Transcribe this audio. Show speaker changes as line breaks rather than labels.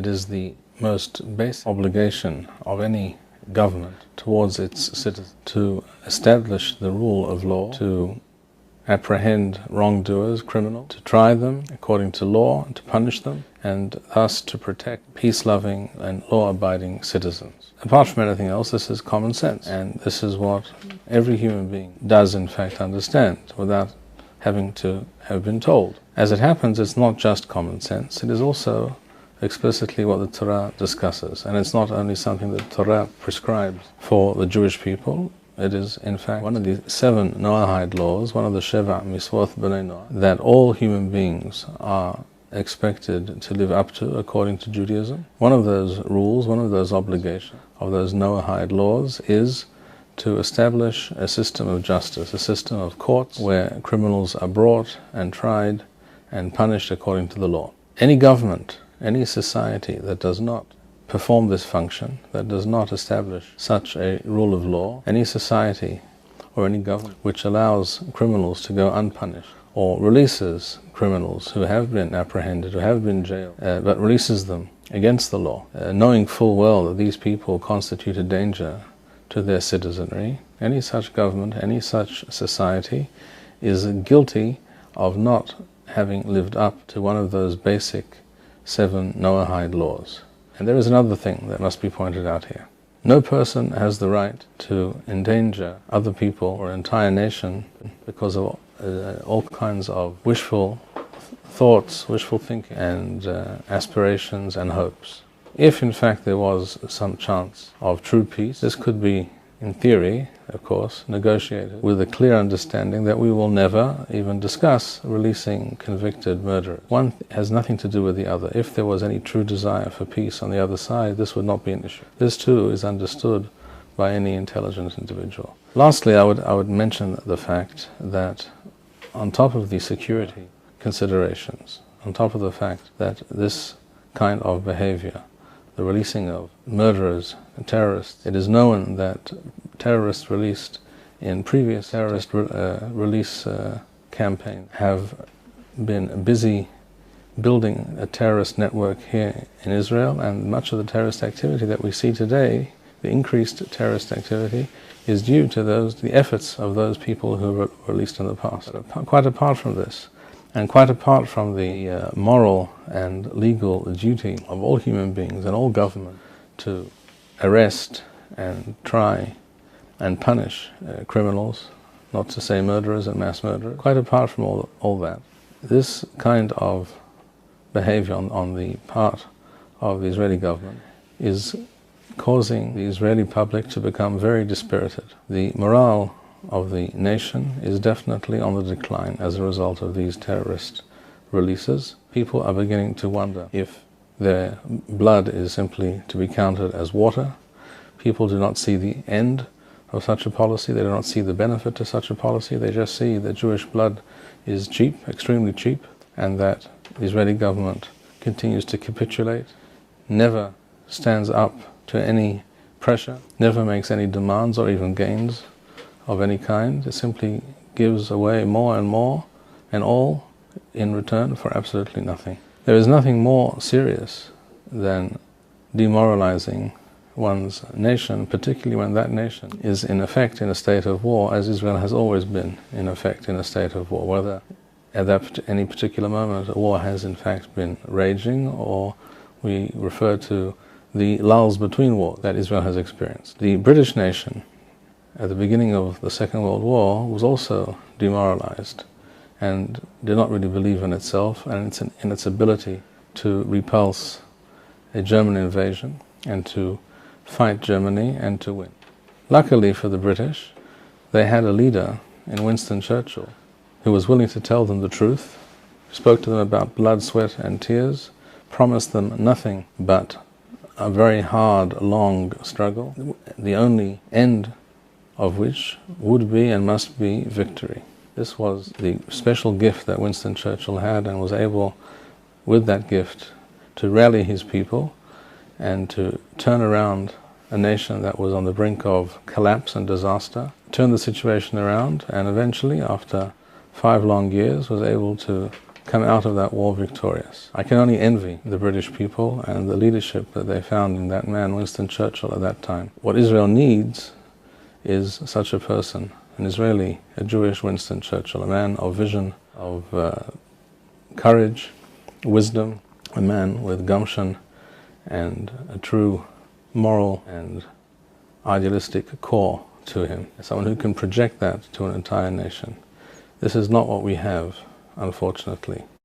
It is the most basic obligation of any government towards its citizens to establish the rule of law, to apprehend wrongdoers, criminals, to try them according to law, to punish them, and thus to protect peace-loving and law-abiding citizens. Apart from anything else, this is common sense, and this is what every human being does in fact understand without having to have been told. As it happens, it's not just common sense, it is also explicitly what the Torah discusses, and it's not only something that Torah prescribes for the Jewish people. It is, in fact, one of the 7 Noahide laws, one of the Sheva Misvoth B'nai Noah, that all human beings are expected to live up to according to Judaism. One of those rules, one of those obligations of those Noahide laws is to establish a system of justice, a system of courts where criminals are brought and tried and punished according to the law. Any government, any society that does not perform this function, that does not establish such a rule of law, any society or any government which allows criminals to go unpunished or releases criminals who have been apprehended, who have been jailed, but releases them against the law, knowing full well that these people constitute a danger to their citizenry, any such government, any such society is guilty of not having lived up to one of those basic 7 Noahide laws. And there is another thing that must be pointed out here. No person has the right to endanger other people or an entire nation because of all kinds of wishful thoughts, wishful thinking, and aspirations and hopes. If in fact there was some chance of true peace, this could be, in theory, of course, negotiated with a clear understanding that we will never even discuss releasing convicted murderers. One has nothing to do with the other. If there was any true desire for peace on the other side, this would not be an issue. This too is understood by any intelligent individual. Lastly, I would mention the fact that on top of the security considerations, on top of the fact that this kind of behavior, the releasing of murderers and terrorists, it is known that terrorists released in previous terrorist release campaigns have been busy building a terrorist network here in Israel, and much of the terrorist activity that we see today, the increased terrorist activity, is due to the efforts of those people who were released in the past. Quite apart from this, and quite apart from the moral and legal duty of all human beings and all government to arrest and try and punish criminals, not to say murderers and mass murderers, quite apart from all that, this kind of behavior on the part of the Israeli government is causing the Israeli public to become very dispirited. The morale of the nation is definitely on the decline as a result of these terrorist releases. People are beginning to wonder if their blood is simply to be counted as water. People do not see the end of such a policy. They do not see the benefit to such a policy. They just see that Jewish blood is cheap, extremely cheap, and that the Israeli government continues to capitulate, never stands up to any pressure, never makes any demands or even gains of any kind. It simply gives away more and more, and all in return for absolutely nothing. There is nothing more serious than demoralizing one's nation, particularly when that nation is in effect in a state of war, as Israel has always been in effect in a state of war, whether at any particular moment a war has in fact been raging, or we refer to the lulls between wars that Israel has experienced. The British nation at the beginning of the Second World War was also demoralized and did not really believe in itself and in its ability to repulse a German invasion and to fight Germany and to win. Luckily for the British, they had a leader in Winston Churchill who was willing to tell them the truth, spoke to them about blood, sweat and tears, promised them nothing but a very hard, long struggle, the only end of which would be and must be victory. This was the special gift that Winston Churchill had, and was able, with that gift, to rally his people and to turn around a nation that was on the brink of collapse and disaster, turn the situation around, and eventually, after 5 long years, was able to come out of that war victorious. I can only envy the British people and the leadership that they found in that man, Winston Churchill, at that time. What Israel needs is such a person, an Israeli, a Jewish Winston Churchill, a man of vision, of courage, wisdom, a man with gumption and a true moral and idealistic core to him, someone who can project that to an entire nation. This is not what we have, unfortunately.